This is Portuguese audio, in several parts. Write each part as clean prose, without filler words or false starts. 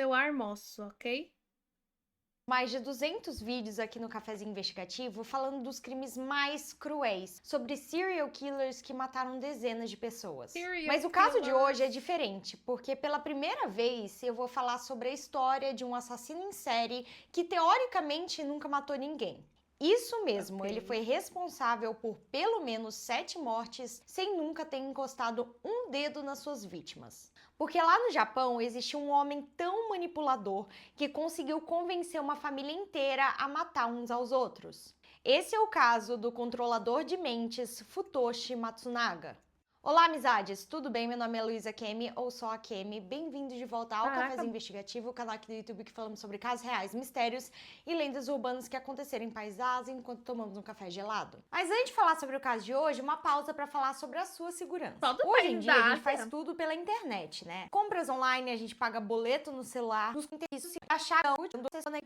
seu ar moço, ok? Mais de 200 vídeos aqui no Cafezinho Investigativo falando dos crimes mais cruéis, sobre serial killers que mataram dezenas de pessoas. Mas o caso de hoje é diferente, porque pela primeira vez eu vou falar sobre a história de um assassino em série que teoricamente nunca matou ninguém. Isso mesmo, ele foi responsável por pelo menos 7 mortes sem nunca ter encostado um dedo nas suas vítimas. Porque lá no Japão existia um homem tão manipulador que conseguiu convencer uma família inteira a matar uns aos outros. Esse é o caso do controlador de mentes Futoshi Matsunaga. Olá, amizades! Tudo bem? Meu nome é Luísa Kemi, ou só a Kemi. Bem-vindos de volta ao Cafezinho Investigativo, o canal aqui do YouTube que falamos sobre casos reais, mistérios e lendas urbanas que aconteceram em países da Ásia enquanto tomamos um café gelado. Mas antes de falar sobre o caso de hoje, uma pausa para falar sobre a sua segurança. Hoje em dia a gente faz tudo pela internet, né? Compras online, a gente paga boleto no celular, nos serviços se acharam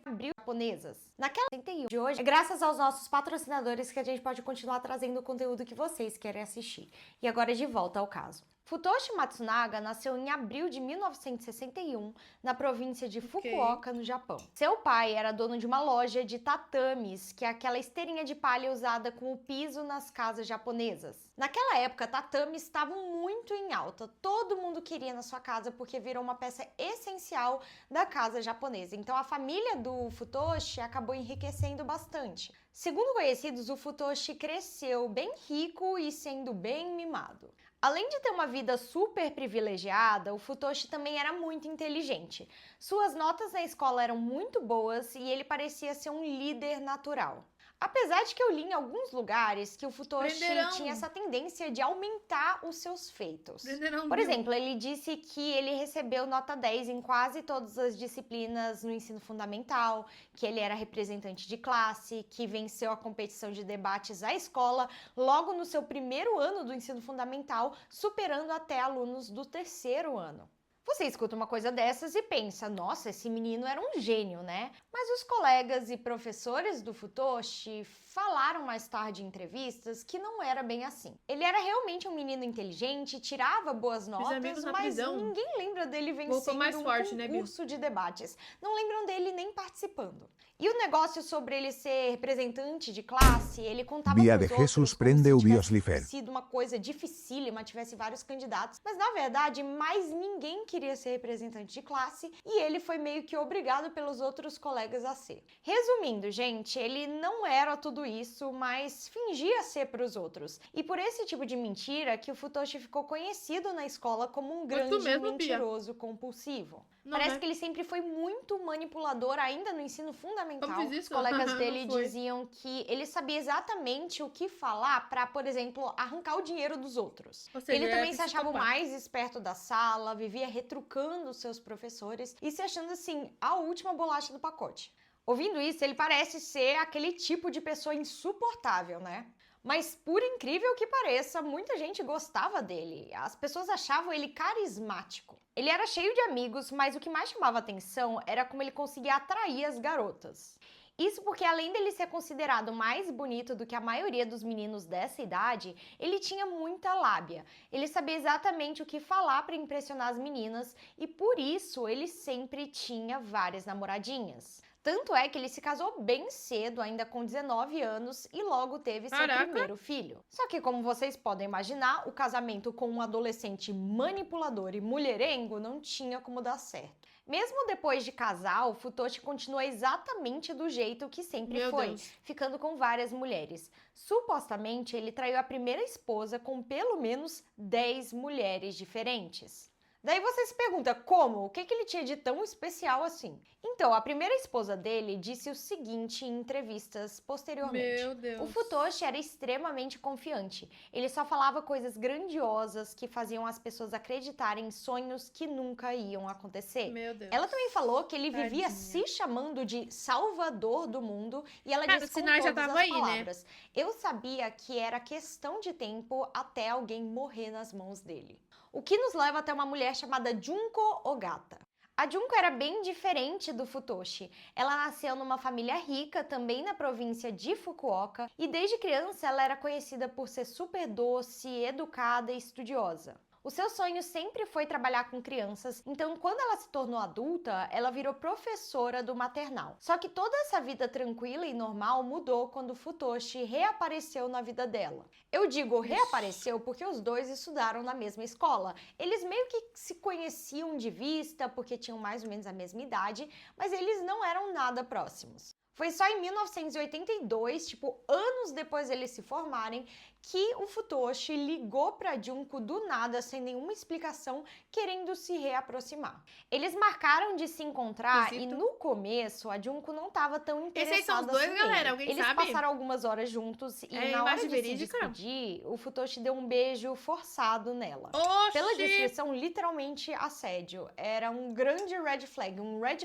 abril japonesas. Naquela 61 de hoje, é graças aos nossos patrocinadores que a gente pode continuar trazendo o conteúdo que vocês querem assistir. E agora de volta ao caso. Futoshi Matsunaga nasceu em abril de 1961 na província de Fukuoka, no Japão. Seu pai era dono de uma loja de tatames, que é aquela esteirinha de palha usada como piso nas casas japonesas. Naquela época, tatames estavam muito em alta. Todo mundo queria na sua casa porque virou uma peça essencial da casa japonesa. Então a família do Futoshi acabou enriquecendo bastante. Segundo conhecidos, o Futoshi cresceu bem rico e sendo bem mimado. Além de ter uma vida super privilegiada, o Futoshi também era muito inteligente. Suas notas na escola eram muito boas e ele parecia ser um líder natural. Apesar de que eu li em alguns lugares que o Futoshi tinha essa tendência de aumentar os seus feitos. Por exemplo, ele disse que ele recebeu nota 10 em quase todas as disciplinas no ensino fundamental, que ele era representante de classe, que venceu a competição de debates à escola logo no seu primeiro ano do ensino fundamental, superando até alunos do terceiro ano. Você escuta uma coisa dessas e pensa, nossa, esse menino era um gênio, né? Mas os colegas e professores do Futoshi falaram mais tarde em entrevistas que não era bem assim. Ele era realmente um menino inteligente, tirava boas notas, mas ninguém lembra dele vencendo um concurso de debates. Não lembram dele nem participando. E o negócio sobre ele ser representante de classe, ele contava Via pros de outros Jesus como prende se o tivesse bioslifer. sido uma coisa dificílima, tivesse vários candidatos. Mas na verdade, mais ninguém queria ser representante de classe e ele foi meio que obrigado pelos outros colegas a ser. Resumindo, gente, ele não era tudo isso, mas fingia ser para os outros. E por esse tipo de mentira que o Futoshi ficou conhecido na escola como um grande mentiroso compulsivo. Parece que ele sempre foi muito manipulador ainda no ensino fundamental. Os colegas dele diziam que ele sabia exatamente o que falar para, por exemplo, arrancar o dinheiro dos outros. Ele também se achava o mais esperto da sala, vivia retrucando os seus professores e se achando assim a última bolacha do pacote. Ouvindo isso, ele parece ser aquele tipo de pessoa insuportável, né? Mas por incrível que pareça, muita gente gostava dele. As pessoas achavam ele carismático. Ele era cheio de amigos, mas o que mais chamava atenção era como ele conseguia atrair as garotas. Isso porque, além dele ser considerado mais bonito do que a maioria dos meninos dessa idade, ele tinha muita lábia. Ele sabia exatamente o que falar para impressionar as meninas e, por isso, ele sempre tinha várias namoradinhas. Tanto é que ele se casou bem cedo, ainda com 19 anos, e logo teve seu primeiro filho. Só que, como vocês podem imaginar, o casamento com um adolescente manipulador e mulherengo não tinha como dar certo. Mesmo depois de casar, o Futoshi continua exatamente do jeito que sempre foi, ficando com várias mulheres. Supostamente, ele traiu a primeira esposa com pelo menos 10 mulheres diferentes. Daí você se pergunta, como? O que ele tinha de tão especial assim? Então, a primeira esposa dele disse o seguinte em entrevistas posteriormente. O Futoshi era extremamente confiante. Ele só falava coisas grandiosas que faziam as pessoas acreditarem em sonhos que nunca iam acontecer. Ela também falou que ele vivia se chamando de Salvador do mundo e ela disse com todas as palavras. Eu sabia que era questão de tempo até alguém morrer nas mãos dele. O que nos leva até uma mulher chamada Junko Ogata. A Junko era bem diferente do Futoshi. Ela nasceu numa família rica, também na província de Fukuoka, e desde criança ela era conhecida por ser super doce, educada e estudiosa. O seu sonho sempre foi trabalhar com crianças, então quando ela se tornou adulta, ela virou professora do maternal. Só que toda essa vida tranquila e normal mudou quando Futoshi reapareceu na vida dela. Eu digo reapareceu porque os dois estudaram na mesma escola. Eles meio que se conheciam de vista, porque tinham mais ou menos a mesma idade, mas eles não eram nada próximos. Foi só em 1982, tipo, anos depois deles se formarem, que o Futoshi ligou pra Junko do nada, sem nenhuma explicação, querendo se reaproximar. Eles marcaram de se encontrar e no começo a Junko não estava tão interessada. Esses aí são os dois, assim galera? Alguém Eles sabe? passaram algumas horas juntos e na hora de se despedir, o Futoshi deu um beijo forçado nela. Oxi! Pela descrição, literalmente assédio. Era um grande red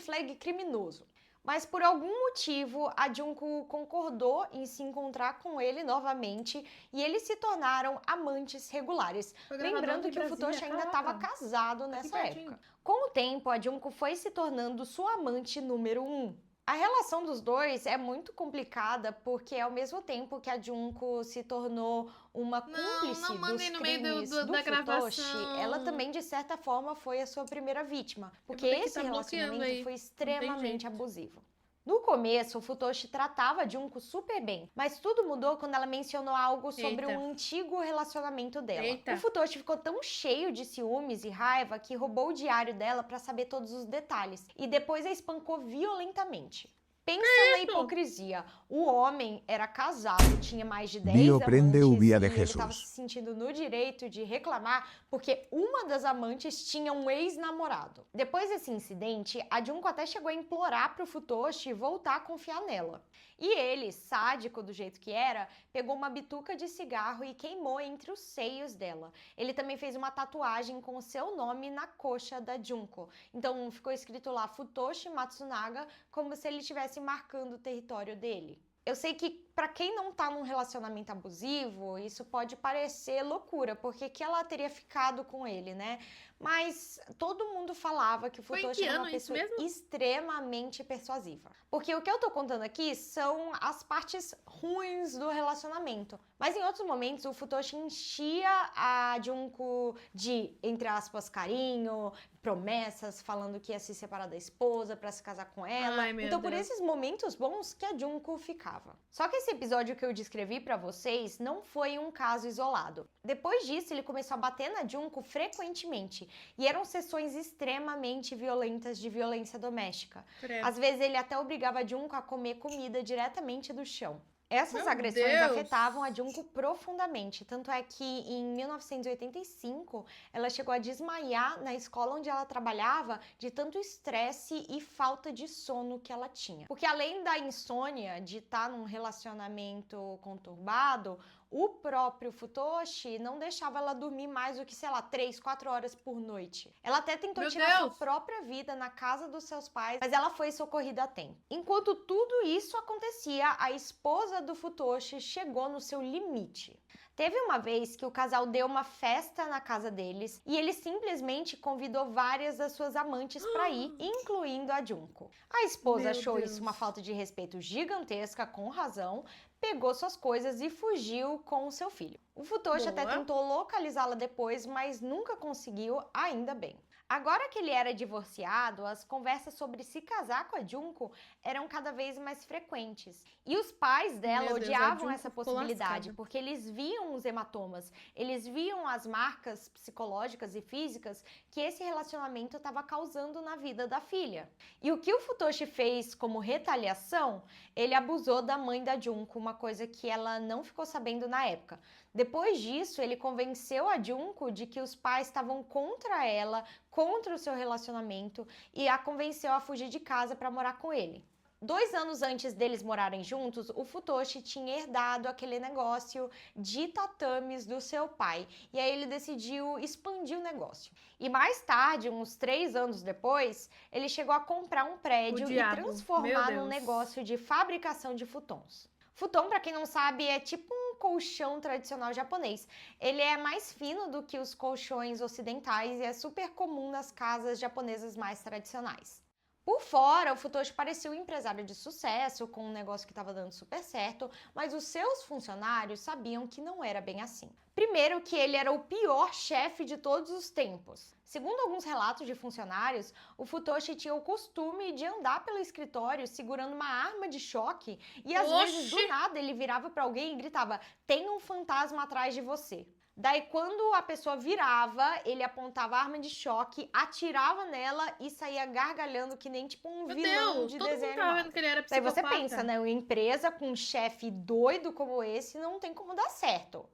flag criminoso. Mas por algum motivo, a Junko concordou em se encontrar com ele novamente e eles se tornaram amantes regulares. Lembrando que o Futoshi ainda estava casado nessa época. Com o tempo, a Junko foi se tornando sua amante número 1. A relação dos dois é muito complicada porque ao mesmo tempo que a Junko se tornou uma cúmplice dos crimes do Futoshi, ela também de certa forma foi a sua primeira vítima, porque esse relacionamento foi extremamente abusivo. No começo, o Futoshi tratava a Junko super bem, mas tudo mudou quando ela mencionou algo sobre um antigo relacionamento dela. O Futoshi ficou tão cheio de ciúmes e raiva que roubou o diário dela para saber todos os detalhes e depois a espancou violentamente. Pensa na hipocrisia. O homem era casado, tinha mais de 10 amantes e ele estava se sentindo no direito de reclamar porque uma das amantes tinha um ex-namorado. Depois desse incidente, a Junko até chegou a implorar para o Futoshi voltar a confiar nela. E ele, sádico do jeito que era, pegou uma bituca de cigarro e queimou entre os seios dela. Ele também fez uma tatuagem com o seu nome na coxa da Junko. Então ficou escrito lá Futoshi Matsunaga, como se ele estivesse marcando o território dele. Eu sei que para quem não tá num relacionamento abusivo, isso pode parecer loucura, porque que ela teria ficado com ele, né? Mas todo mundo falava que o Futoshi era uma pessoa extremamente persuasiva. Porque o que eu tô contando aqui são as partes ruins do relacionamento. Mas em outros momentos, o Futoshi enchia a Junko de, entre aspas, carinho, promessas, falando que ia se separar da esposa pra se casar com ela. Então, por esses momentos bons que a Junko ficava. Só que esse episódio que eu descrevi pra vocês não foi um caso isolado. Depois disso, ele começou a bater na Junko frequentemente. E eram sessões extremamente violentas de violência doméstica. Às vezes, ele até obrigava a Junko a comer comida diretamente do chão. Essas agressões afetavam a Junko profundamente, tanto é que em 1985 ela chegou a desmaiar na escola onde ela trabalhava de tanto estresse e falta de sono que ela tinha. Porque além da insônia, de estar num relacionamento conturbado, o próprio Futoshi não deixava ela dormir mais do que, sei lá, 3, 4 horas por noite. Ela até tentou tirar sua própria vida na casa dos seus pais, mas ela foi socorrida a tempo. Enquanto tudo isso acontecia, a esposa do Futoshi chegou no seu limite. Teve uma vez que o casal deu uma festa na casa deles e ele simplesmente convidou várias das suas amantes para ir, incluindo a Junko. A esposa achou isso uma falta de respeito gigantesca, com razão, pegou suas coisas e fugiu com o seu filho. O Futoshi até tentou localizá-la depois, mas nunca conseguiu, ainda bem. Agora que ele era divorciado, as conversas sobre se casar com a Junko eram cada vez mais frequentes. E os pais dela odiavam essa possibilidade, porque eles viam os hematomas, eles viam as marcas psicológicas e físicas que esse relacionamento estava causando na vida da filha. E o que o Futoshi fez como retaliação? Ele abusou da mãe da Junko, uma coisa que ela não ficou sabendo na época. Depois disso, ele convenceu a Junko de que os pais estavam contra ela, contra o seu relacionamento, e a convenceu a fugir de casa para morar com ele. 2 anos antes deles morarem juntos, o Futoshi tinha herdado aquele negócio de tatames do seu pai. E aí ele decidiu expandir o negócio. E mais tarde, uns 3 anos depois, ele chegou a comprar um prédio e transformar num negócio de fabricação de futons. Futon, para quem não sabe, é tipo um colchão tradicional japonês. Ele é mais fino do que os colchões ocidentais e é super comum nas casas japonesas mais tradicionais. Por fora, o Futoshi parecia um empresário de sucesso, com um negócio que estava dando super certo, mas os seus funcionários sabiam que não era bem assim. Primeiro, que ele era o pior chefe de todos os tempos. Segundo alguns relatos de funcionários, o Futoshi tinha o costume de andar pelo escritório segurando uma arma de choque e às vezes do nada ele virava para alguém e gritava: "Tem um fantasma atrás de você". Daí, quando a pessoa virava, ele apontava a arma de choque, atirava nela e saía gargalhando que nem tipo um vilão de desenho animado. Vendo que ele era Daí psicopata. você pensa, né? Uma empresa com um chefe doido como esse não tem como dar certo.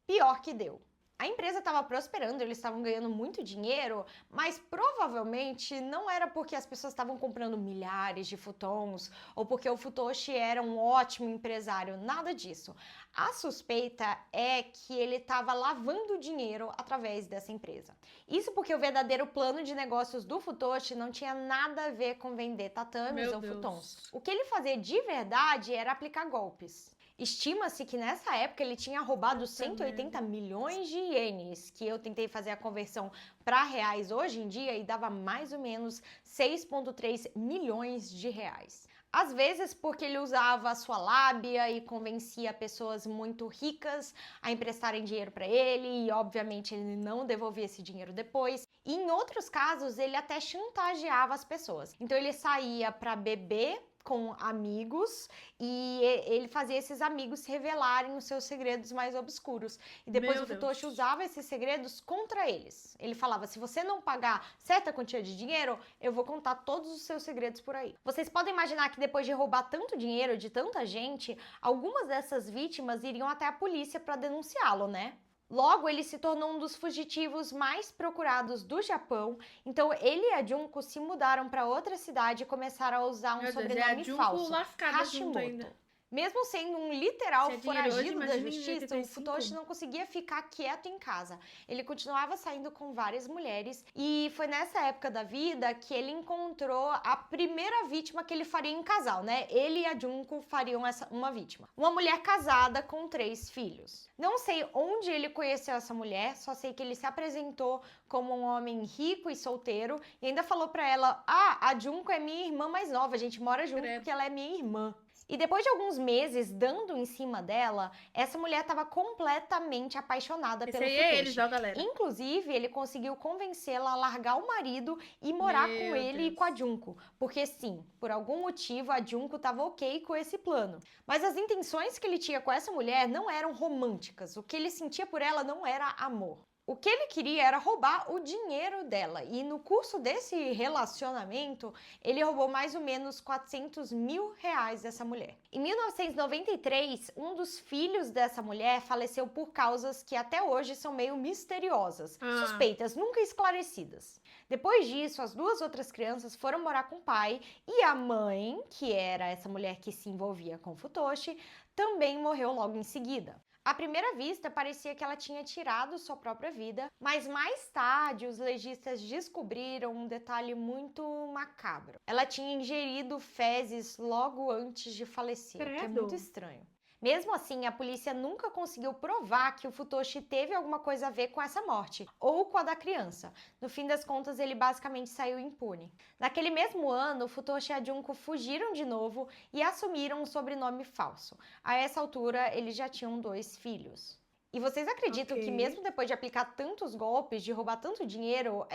Pior que deu. A empresa estava prosperando, eles estavam ganhando muito dinheiro, mas provavelmente não era porque as pessoas estavam comprando milhares de futons ou porque o Futoshi era um ótimo empresário, nada disso. A suspeita é que ele estava lavando dinheiro através dessa empresa. Isso porque o verdadeiro plano de negócios do Futoshi não tinha nada a ver com vender tatames ou futons. O que ele fazia de verdade era aplicar golpes. Estima-se que nessa época ele tinha roubado 180 milhões de ienes, que eu tentei fazer a conversão para reais hoje em dia e dava mais ou menos 6,3 milhões de reais. Às vezes porque ele usava a sua lábia e convencia pessoas muito ricas a emprestarem dinheiro para ele e obviamente ele não devolvia esse dinheiro depois. E em outros casos ele até chantageava as pessoas. Então ele saía para beber com amigos e ele fazia esses amigos revelarem os seus segredos mais obscuros. E depois o Futoshi usava esses segredos contra eles. Ele falava: se você não pagar certa quantia de dinheiro, eu vou contar todos os seus segredos por aí. Vocês podem imaginar que depois de roubar tanto dinheiro de tanta gente, algumas dessas vítimas iriam até a polícia para denunciá-lo, né? Logo, ele se tornou um dos fugitivos mais procurados do Japão, então ele e a Junko se mudaram para outra cidade e começaram a usar um sobrenome falso, Hashimoto. Mesmo sendo um literal foragido da justiça, o Futoshi não conseguia ficar quieto em casa. Ele continuava saindo com várias mulheres e foi nessa época da vida que ele encontrou a primeira vítima que ele faria em casal, né? Ele e a Junko fariam uma vítima. Uma mulher casada com 3 filhos. Não sei onde ele conheceu essa mulher, só sei que ele se apresentou como um homem rico e solteiro e ainda falou pra ela: a Junko é minha irmã mais nova, a gente mora junto porque ela é minha irmã. E depois de alguns meses dando em cima dela, essa mulher estava completamente apaixonada pelo Futoshi. Inclusive, ele conseguiu convencê-la a largar o marido e morar com ele e com a Junko. Porque sim, por algum motivo a Junko estava ok com esse plano. Mas as intenções que ele tinha com essa mulher não eram românticas. O que ele sentia por ela não era amor. O que ele queria era roubar o dinheiro dela. E no curso desse relacionamento, ele roubou mais ou menos 400 mil reais dessa mulher. Em 1993, um dos filhos dessa mulher faleceu por causas que até hoje são meio misteriosas, suspeitas, nunca esclarecidas. Depois disso, as 2 outras crianças foram morar com o pai e a mãe, que era essa mulher que se envolvia com Futoshi, também morreu logo em seguida. À primeira vista, parecia que ela tinha tirado sua própria vida, mas mais tarde os legistas descobriram um detalhe muito macabro. Ela tinha ingerido fezes logo antes de falecer, que é muito estranho. Mesmo assim, a polícia nunca conseguiu provar que o Futoshi teve alguma coisa a ver com essa morte, ou com a da criança. No fim das contas, ele basicamente saiu impune. Naquele mesmo ano, o Futoshi e a Junko fugiram de novo e assumiram um sobrenome falso. A essa altura, eles já tinham 2 filhos. E vocês acreditam que mesmo depois de aplicar tantos golpes, de roubar tanto dinheiro,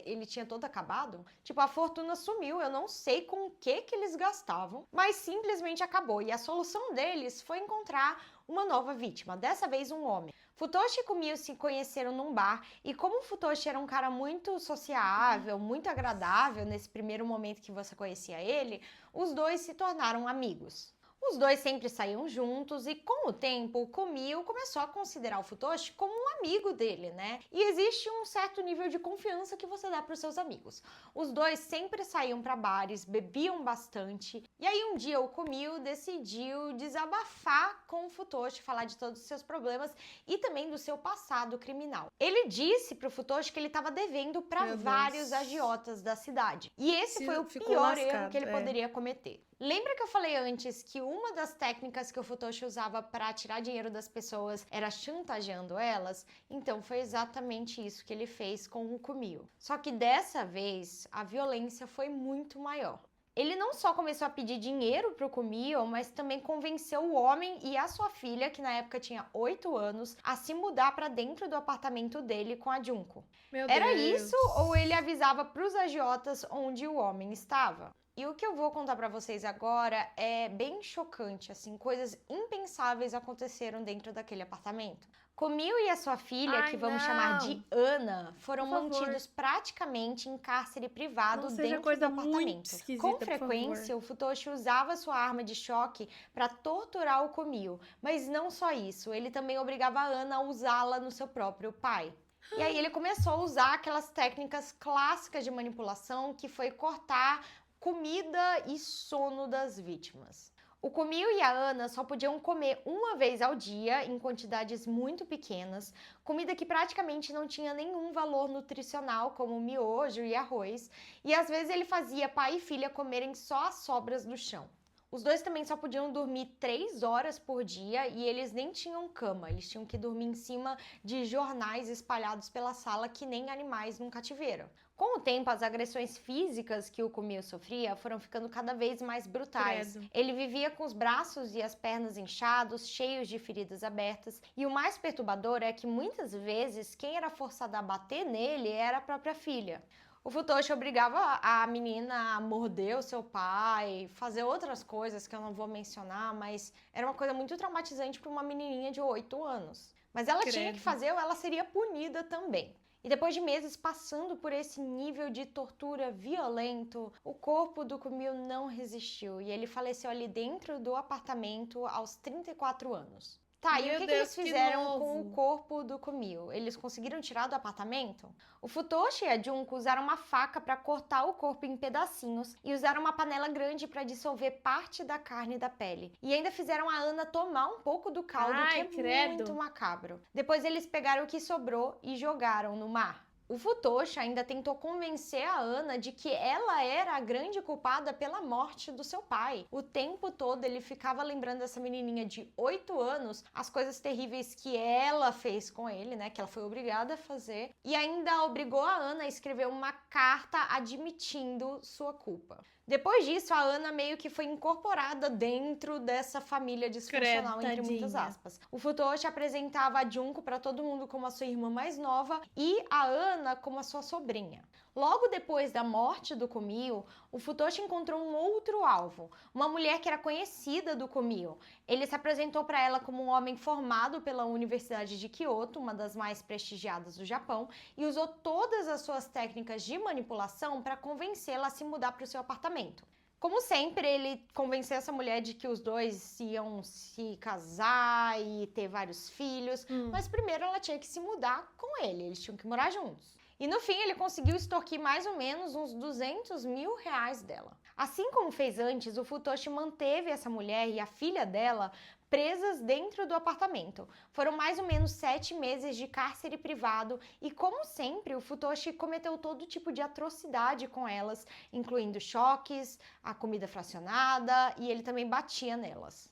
ele tinha todo acabado? Tipo, a fortuna sumiu, eu não sei com o que eles gastavam, mas simplesmente acabou. E a solução deles foi encontrar uma nova vítima, dessa vez um homem. Futoshi e Kumio se conheceram num bar e como o Futoshi era um cara muito sociável, muito agradável nesse primeiro momento que você conhecia ele, os dois se tornaram amigos. Os dois sempre saíam juntos e com o tempo o Kumio começou a considerar o Futoshi como um amigo dele, né? E existe um certo nível de confiança que você dá para os seus amigos. Os dois sempre saíam para bares, bebiam bastante. E aí um dia o Kumio decidiu desabafar com o Futoshi, falar de todos os seus problemas e também do seu passado criminal. Ele disse pro Futoshi que ele estava devendo para vários agiotas da cidade. E esse foi o pior erro que ele poderia cometer. Lembra que eu falei antes que o uma das técnicas que o Futoshi usava para tirar dinheiro das pessoas era chantageando elas, então foi exatamente isso que ele fez com o Kumio. Só que dessa vez, a violência foi muito maior. Ele não só começou a pedir dinheiro pro Kumio, mas também convenceu o homem e a sua filha, que na época tinha 8 anos, a se mudar para dentro do apartamento dele com a Junko. Era isso ou ele avisava pros agiotas onde o homem estava? E o que eu vou contar pra vocês agora é bem chocante, assim, coisas impensáveis aconteceram dentro daquele apartamento. Kumio e a sua filha, que vamos chamar de Ana, foram mantidos praticamente em cárcere privado dentro do apartamento. Com frequência, o Futoshi usava sua arma de choque para torturar o Kumio, mas não só isso, ele também obrigava a Ana a usá-la no seu próprio pai. E aí ele começou a usar aquelas técnicas clássicas de manipulação, que foi cortar comida e sono das vítimas. O Kumio e a Ana só podiam comer uma vez ao dia, em quantidades muito pequenas, comida que praticamente não tinha nenhum valor nutricional, como miojo e arroz, e às vezes ele fazia pai e filha comerem só as sobras do chão. Os dois também só podiam dormir 3 horas por dia e eles nem tinham cama, eles tinham que dormir em cima de jornais espalhados pela sala que nem animais num cativeiro. Com o tempo, as agressões físicas que o Kumio sofria foram ficando cada vez mais brutais. Ele vivia com os braços e as pernas inchados, cheios de feridas abertas, e o mais perturbador é que muitas vezes quem era forçado a bater nele era a própria filha. O Futoshi obrigava a menina a morder o seu pai, fazer outras coisas que eu não vou mencionar, mas era uma coisa muito traumatizante para uma menininha de 8 anos. Mas ela tinha que fazer ou ela seria punida também. E depois de meses passando por esse nível de tortura violento, o corpo do Kumio não resistiu e ele faleceu ali dentro do apartamento aos 34 anos. Tá, e o que eles fizeram com o corpo do Kumio? Eles conseguiram tirar do apartamento? O Futoshi e a Junko usaram uma faca para cortar o corpo em pedacinhos e usaram uma panela grande para dissolver parte da carne e da pele. E ainda fizeram a Ana tomar um pouco do caldo, que é muito macabro. Depois eles pegaram o que sobrou e jogaram no mar. O Futoshi ainda tentou convencer a Ana de que ela era a grande culpada pela morte do seu pai. O tempo todo ele ficava lembrando essa menininha de 8 anos, as coisas terríveis que ela fez com ele, né, que ela foi obrigada a fazer, e ainda obrigou a Ana a escrever uma carta admitindo sua culpa. Depois disso, a Ana meio que foi incorporada dentro dessa família disfuncional, entre muitas aspas. O Futoshi apresentava a Junko para todo mundo como a sua irmã mais nova e a Ana como a sua sobrinha. Logo depois da morte do Kumio, o Futoshi encontrou um outro alvo, uma mulher que era conhecida do Kumio. Ele se apresentou para ela como um homem formado pela Universidade de Kyoto, uma das mais prestigiadas do Japão, e usou todas as suas técnicas de manipulação para convencê-la a se mudar para o seu apartamento. Como sempre, ele convenceu essa mulher de que os dois iam se casar e ter vários filhos, mas primeiro ela tinha que se mudar com ele, eles tinham que morar juntos. E no fim ele conseguiu extorquir mais ou menos uns 200 mil reais dela. Assim como fez antes, o Futoshi manteve essa mulher e a filha dela presas dentro do apartamento. Foram mais ou menos 7 meses de cárcere privado e, como sempre, o Futoshi cometeu todo tipo de atrocidade com elas, incluindo choques, a comida fracionada, e ele também batia nelas.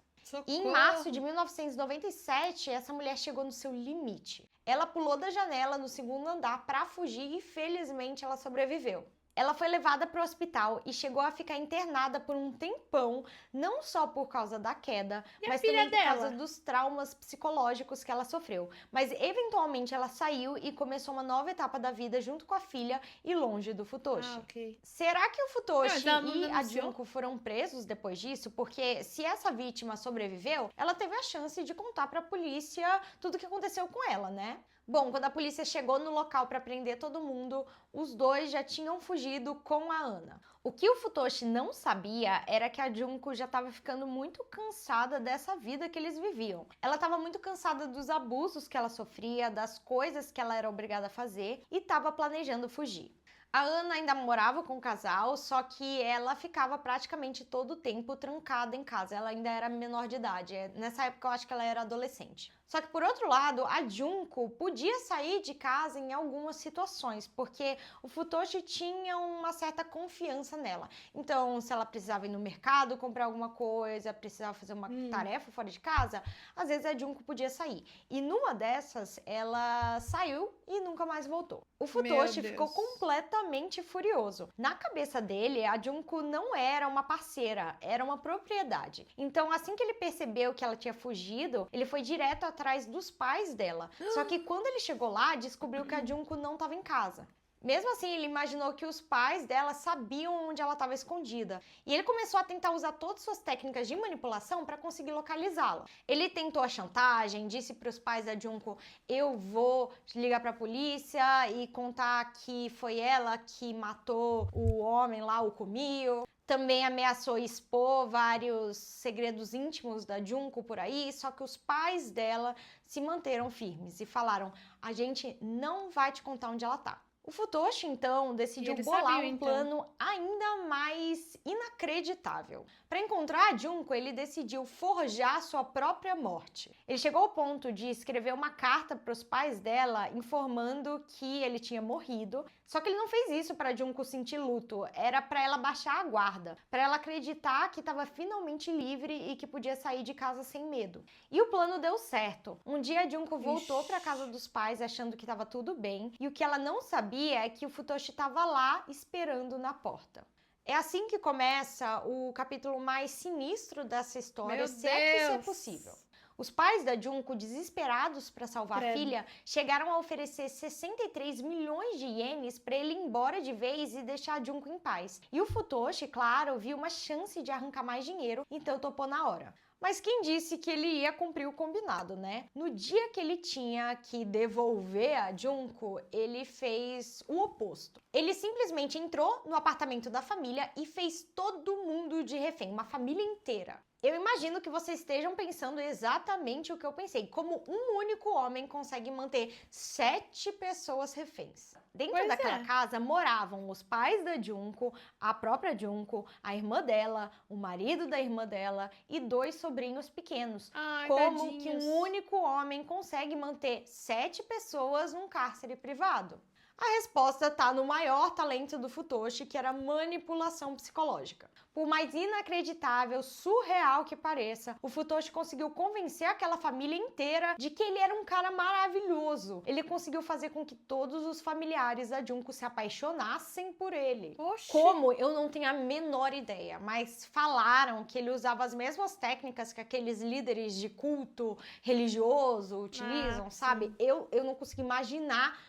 E em março de 1997, essa mulher chegou no seu limite. Ela pulou da janela no 2º andar para fugir e, felizmente, ela sobreviveu. Ela foi levada para o hospital e chegou a ficar internada por um tempão, não só por causa da queda, mas também por causa dos traumas psicológicos que ela sofreu. Mas eventualmente ela saiu e começou uma nova etapa da vida junto com a filha e longe do Futoshi. Será que o Futoshi e a Junko foram presos depois disso? Porque se essa vítima sobreviveu, ela teve a chance de contar para a polícia tudo o que aconteceu com ela, né? Bom, quando a polícia chegou no local para prender todo mundo, os dois já tinham fugido com a Ana. O que o Futoshi não sabia era que a Junko já estava ficando muito cansada dessa vida que eles viviam. Ela estava muito cansada dos abusos que ela sofria, das coisas que ela era obrigada a fazer e estava planejando fugir. A Ana ainda morava com o casal, só que ela ficava praticamente todo o tempo trancada em casa. Ela ainda era menor de idade. Nessa época eu acho que ela era adolescente. Só que, por outro lado, a Junko podia sair de casa em algumas situações, porque o Futoshi tinha uma certa confiança nela. Então, se ela precisava ir no mercado comprar alguma coisa, precisava fazer uma tarefa fora de casa, às vezes a Junko podia sair. E numa dessas, ela saiu e nunca mais voltou. O Futoshi ficou completamente furioso. Na cabeça dele, a Junko não era uma parceira, era uma propriedade. Então, assim que ele percebeu que ela tinha fugido, ele foi direto atrás dos pais dela. Só que quando ele chegou lá, descobriu que a Junko não estava em casa. Mesmo assim, ele imaginou que os pais dela sabiam onde ela estava escondida. E ele começou a tentar usar todas as suas técnicas de manipulação para conseguir localizá-la. Ele tentou a chantagem, disse para os pais da Junko: eu vou ligar para a polícia e contar que foi ela que matou o homem lá, o Kumio. Também ameaçou expor vários segredos íntimos da Junko por aí, só que os pais dela se manteram firmes e falaram: a gente não vai te contar onde ela tá. O Futoshi, então, decidiu bolar um plano ainda mais inacreditável. Para encontrar a Junko, ele decidiu forjar sua própria morte. Ele chegou ao ponto de escrever uma carta para os pais dela informando que ele tinha morrido. Só que ele não fez isso para a Junko sentir luto, era para ela baixar a guarda, para ela acreditar que estava finalmente livre e que podia sair de casa sem medo. E o plano deu certo. Um dia a Junko voltou para a casa dos pais achando que estava tudo bem, e o que ela não sabia é que o Futoshi estava lá esperando na porta. É assim que começa o capítulo mais sinistro dessa história, se é que isso é possível. Os pais da Junko, desesperados para salvar a filha, chegaram a oferecer 63 milhões de ienes para ele ir embora de vez e deixar a Junko em paz. E o Futoshi, claro, viu uma chance de arrancar mais dinheiro, então topou na hora. Mas quem disse que ele ia cumprir o combinado, né? No dia que ele tinha que devolver a Junko, ele fez o oposto. Ele simplesmente entrou no apartamento da família e fez todo mundo de refém, uma família inteira. Eu imagino que vocês estejam pensando exatamente o que eu pensei. Como um único homem consegue manter 7 pessoas reféns? Dentro daquela casa moravam os pais da Junko, a própria Junko, a irmã dela, o marido da irmã dela e 2 sobrinhos pequenos. Como que um único homem consegue manter 7 pessoas num cárcere privado? A resposta está no maior talento do Futoshi, que era manipulação psicológica. Por mais inacreditável, surreal que pareça, o Futoshi conseguiu convencer aquela família inteira de que ele era um cara maravilhoso. Ele conseguiu fazer com que todos os familiares da Junko se apaixonassem por ele. Oxi. Como? Eu não tenho a menor ideia, mas falaram que ele usava as mesmas técnicas que aqueles líderes de culto religioso utilizam, sabe? Eu não consigo imaginar.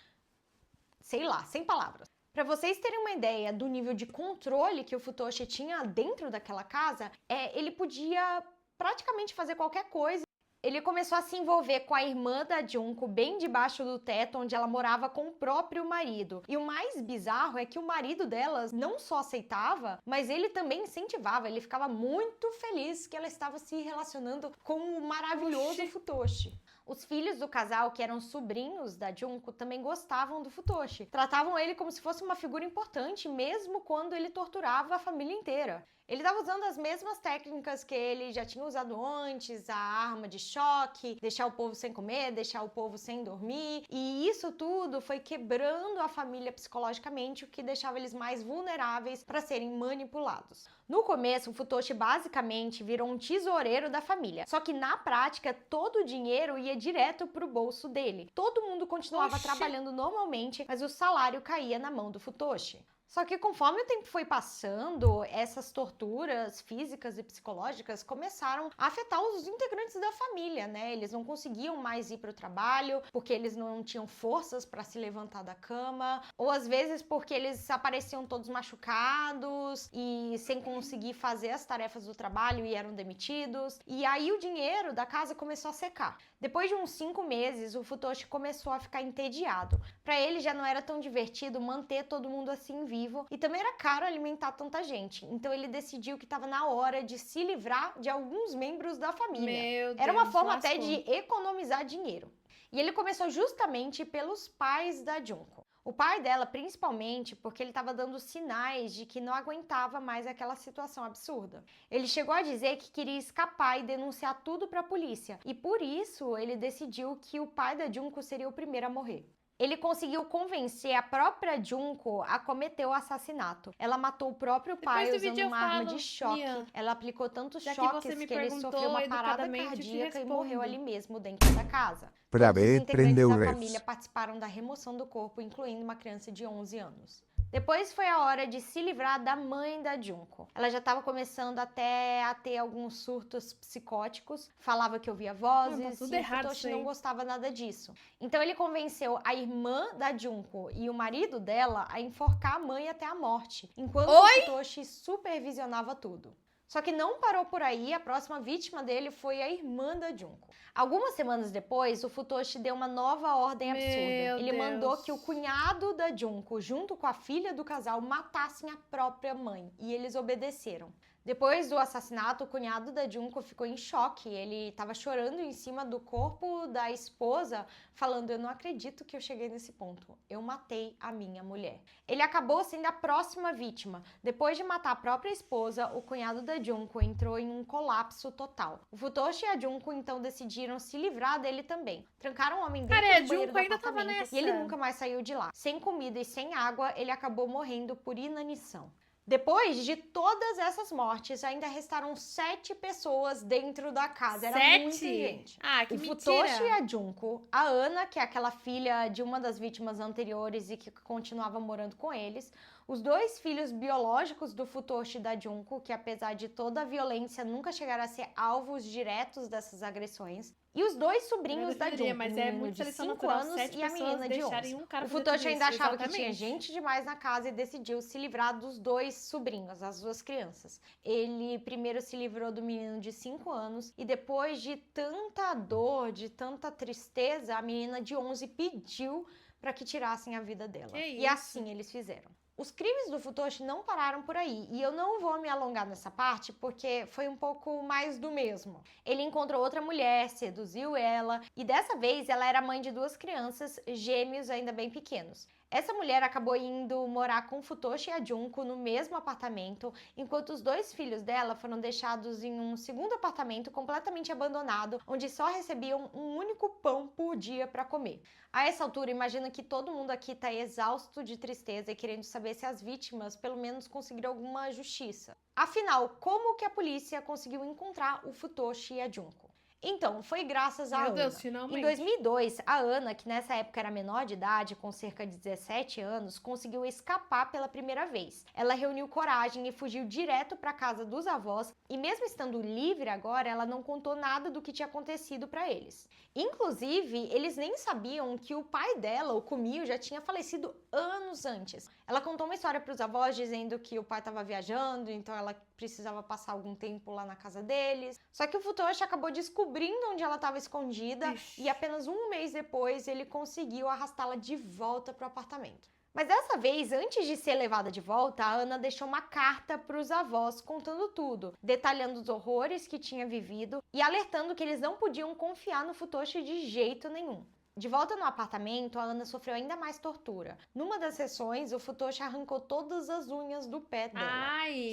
Sei lá, sem palavras. Para vocês terem uma ideia do nível de controle que o Futoshi tinha dentro daquela casa, ele podia praticamente fazer qualquer coisa. Ele começou a se envolver com a irmã da Junko bem debaixo do teto onde ela morava com o próprio marido. E o mais bizarro é que o marido delas não só aceitava, mas ele também incentivava. Ele ficava muito feliz que ela estava se relacionando com o maravilhoso Futoshi. Os filhos do casal, que eram sobrinhos da Junko, também gostavam do Futoshi. Tratavam ele como se fosse uma figura importante, mesmo quando ele torturava a família inteira. Ele estava usando as mesmas técnicas que ele já tinha usado antes, a arma de choque, deixar o povo sem comer, deixar o povo sem dormir. E isso tudo foi quebrando a família psicologicamente, o que deixava eles mais vulneráveis para serem manipulados. No começo, o Futoshi basicamente virou um tesoureiro da família. Só que na prática, todo o dinheiro ia direto pro bolso dele. Todo mundo continuava trabalhando normalmente, mas o salário caía na mão do Futoshi. Só que conforme o tempo foi passando, essas torturas físicas e psicológicas começaram a afetar os integrantes da família, né? Eles não conseguiam mais ir para o trabalho porque eles não tinham forças para se levantar da cama, ou às vezes porque eles apareciam todos machucados e sem conseguir fazer as tarefas do trabalho e eram demitidos. E aí o dinheiro da casa começou a secar. Depois de uns 5 meses, o Futoshi começou a ficar entediado. Para ele já não era tão divertido manter todo mundo assim vivo. E também era caro alimentar tanta gente. Então ele decidiu que estava na hora de se livrar de alguns membros da família. Era uma forma até de economizar dinheiro. E ele começou justamente pelos pais da Junko. O pai dela, principalmente, porque ele estava dando sinais de que não aguentava mais aquela situação absurda. Ele chegou a dizer que queria escapar e denunciar tudo para a polícia, e por isso ele decidiu que o pai da Junko seria o primeiro a morrer. Ele conseguiu convencer a própria Junko a cometer o assassinato. Ela matou o próprio pai usando uma arma de choque. Ela aplicou tantos choques que ele sofreu uma parada cardíaca e morreu ali mesmo, dentro da casa. Todos os integrantes da família participaram da remoção do corpo, incluindo uma criança de 11 anos. Depois foi a hora de se livrar da mãe da Junko. Ela já estava começando até a ter alguns surtos psicóticos, falava que ouvia vozes e o Futoshi não gostava nada disso. Então ele convenceu a irmã da Junko e o marido dela a enforcar a mãe até a morte, enquanto o Futoshi supervisionava tudo. Só que não parou por aí, a próxima vítima dele foi a irmã da Junko. Algumas semanas depois, o Futoshi deu uma nova ordem absurda. Ele mandou que o cunhado da Junko, junto com a filha do casal, matassem a própria mãe, e eles obedeceram. Depois do assassinato, o cunhado da Junko ficou em choque. Ele estava chorando em cima do corpo da esposa, falando: eu não acredito que eu cheguei nesse ponto. Eu matei a minha mulher. Ele acabou sendo a próxima vítima. Depois de matar a própria esposa, o cunhado da Junko entrou em um colapso total. O Futoshi e a Junko então decidiram se livrar dele também. Trancaram o homem dentro do banheiro do apartamento e ele nunca mais saiu de lá. Sem comida e sem água, ele acabou morrendo por inanição. Depois de todas essas mortes, ainda restaram 7 pessoas dentro da casa. Era muita gente. Ah, que mentira! O Futoshi e a Junko, a Ana, que é aquela filha de uma das vítimas anteriores e que continuava morando com eles, os 2 filhos biológicos do Futoshi e da Junko, que apesar de toda a violência nunca chegaram a ser alvos diretos dessas agressões, e os 2 sobrinhos da Junko, mas o menino de 5 anos e a menina de 11. O Futoshi ainda achava que tinha gente demais na casa e decidiu se livrar dos 2 sobrinhos, as 2 crianças. Ele primeiro se livrou do menino de 5 anos e depois de tanta dor, de tanta tristeza, a menina de 11 pediu para que tirassem a vida dela. E assim eles fizeram. Os crimes do Futoshi não pararam por aí, e eu não vou me alongar nessa parte porque foi um pouco mais do mesmo. Ele encontrou outra mulher, seduziu ela, e dessa vez ela era mãe de 2 crianças, gêmeos ainda bem pequenos. Essa mulher acabou indo morar com Futoshi e a Junko no mesmo apartamento, enquanto os 2 filhos dela foram deixados em um segundo apartamento completamente abandonado, onde só recebiam um único pão por dia para comer. A essa altura, imagino que todo mundo aqui está exausto de tristeza e querendo saber se as vítimas pelo menos conseguiram alguma justiça. Afinal, como que a polícia conseguiu encontrar o Futoshi e a Junko? Então, foi graças a Ana. Deus, finalmente. Em 2002, a Ana, que nessa época era menor de idade, com cerca de 17 anos, conseguiu escapar pela primeira vez. Ela reuniu coragem e fugiu direto para a casa dos avós, e mesmo estando livre agora, ela não contou nada do que tinha acontecido para eles. Inclusive, eles nem sabiam que o pai dela, o Kumio, já tinha falecido anos antes. Ela contou uma história para os avós dizendo que o pai estava viajando, então ela precisava passar algum tempo lá na casa deles. Só que o Futoshi acabou descobrindo onde ela estava escondida e apenas um mês depois ele conseguiu arrastá-la de volta para o apartamento. Mas dessa vez, antes de ser levada de volta, a Ana deixou uma carta para os avós contando tudo, detalhando os horrores que tinha vivido e alertando que eles não podiam confiar no Futoshi de jeito nenhum. De volta no apartamento, a Ana sofreu ainda mais tortura. Numa das sessões, o Futoshi arrancou todas as unhas do pé dela.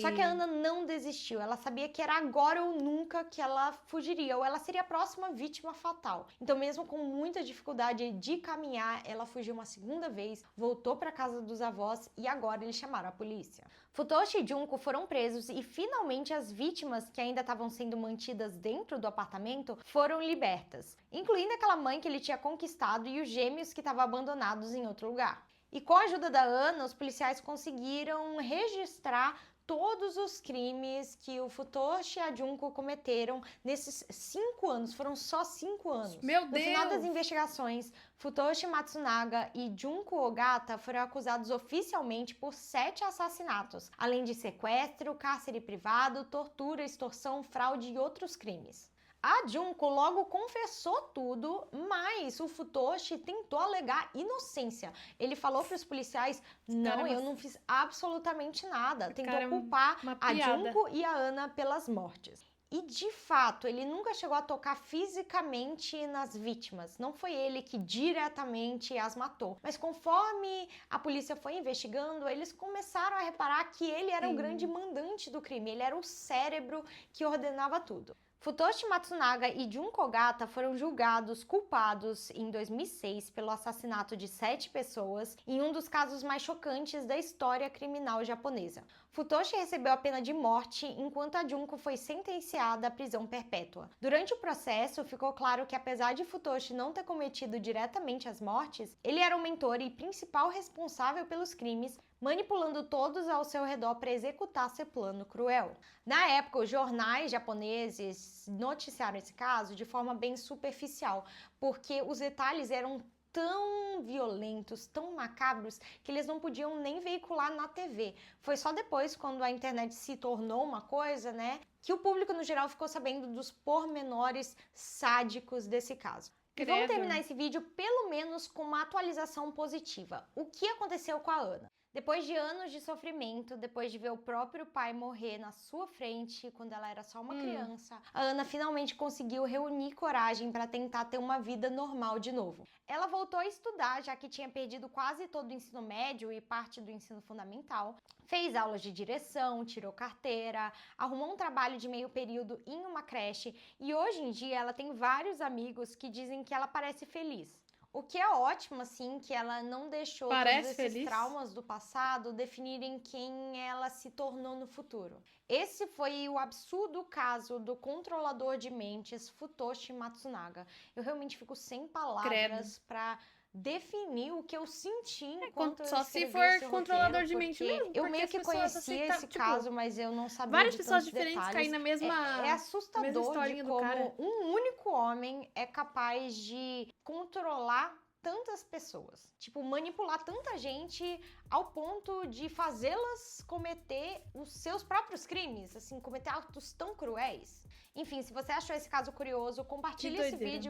Só que a Ana não desistiu. Ela sabia que era agora ou nunca que ela fugiria, ou ela seria a próxima vítima fatal. Então, mesmo com muita dificuldade de caminhar, ela fugiu uma segunda vez, voltou para casa dos avós e agora eles chamaram a polícia. Futoshi e Junko foram presos e finalmente as vítimas que ainda estavam sendo mantidas dentro do apartamento foram libertas, incluindo aquela mãe que ele tinha conquistado e os gêmeos que estavam abandonados em outro lugar. E com a ajuda da Ana, os policiais conseguiram registrar todos os crimes que o Futoshi e a Junko cometeram nesses 5 anos. Foram só 5 anos. Meu Deus! No final das investigações, Futoshi Matsunaga e Junko Ogata foram acusados oficialmente por 7 assassinatos, além de sequestro, cárcere privado, tortura, extorsão, fraude e outros crimes. A Junko logo confessou tudo, mas o Futoshi tentou alegar inocência. Ele falou para os policiais: não, eu não fiz absolutamente nada. Tentou culpar a Junko e a Ana pelas mortes. E, de fato, ele nunca chegou a tocar fisicamente nas vítimas. Não foi ele que diretamente as matou. Mas conforme a polícia foi investigando, eles começaram a reparar que ele era o grande mandante do crime. Ele era o cérebro que ordenava tudo. Futoshi Matsunaga e Junko Ogata foram julgados culpados em 2006 pelo assassinato de 7 pessoas em um dos casos mais chocantes da história criminal japonesa. Futoshi recebeu a pena de morte, enquanto a Junko foi sentenciada à prisão perpétua. Durante o processo, ficou claro que apesar de Futoshi não ter cometido diretamente as mortes, ele era o mentor e principal responsável pelos crimes, manipulando todos ao seu redor para executar seu plano cruel. Na época, os jornais japoneses noticiaram esse caso de forma bem superficial, porque os detalhes eram tão violentos, tão macabros, que eles não podiam nem veicular na TV. Foi só depois, quando a internet se tornou uma coisa, né, que o público no geral ficou sabendo dos pormenores sádicos desse caso. E vamos terminar esse vídeo pelo menos com uma atualização positiva. O que aconteceu com a Ana? Depois de anos de sofrimento, depois de ver o próprio pai morrer na sua frente quando ela era só uma criança, a Ana finalmente conseguiu reunir coragem para tentar ter uma vida normal de novo. Ela voltou a estudar, já que tinha perdido quase todo o ensino médio e parte do ensino fundamental. Fez aulas de direção, tirou carteira, arrumou um trabalho de meio período em uma creche e hoje em dia ela tem vários amigos que dizem que ela parece feliz. O que é ótimo, assim, que ela não deixou todos esses traumas do passado definirem quem ela se tornou no futuro. Esse foi o absurdo caso do controlador de mentes Futoshi Matsunaga. Eu realmente fico sem palavras pra definir o que eu senti enquanto eu escrevi esse roteiro. Só se for controlador de mente mesmo. Eu meio que conhecia esse caso, mas eu não sabia várias de pessoas tantos diferentes caem na mesma. É assustador de como um único homem é capaz de controlar tantas pessoas. Tipo, manipular tanta gente ao ponto de fazê-las cometer os seus próprios crimes, assim, cometer atos tão cruéis. Enfim, se você achou esse caso curioso, compartilhe esse vídeo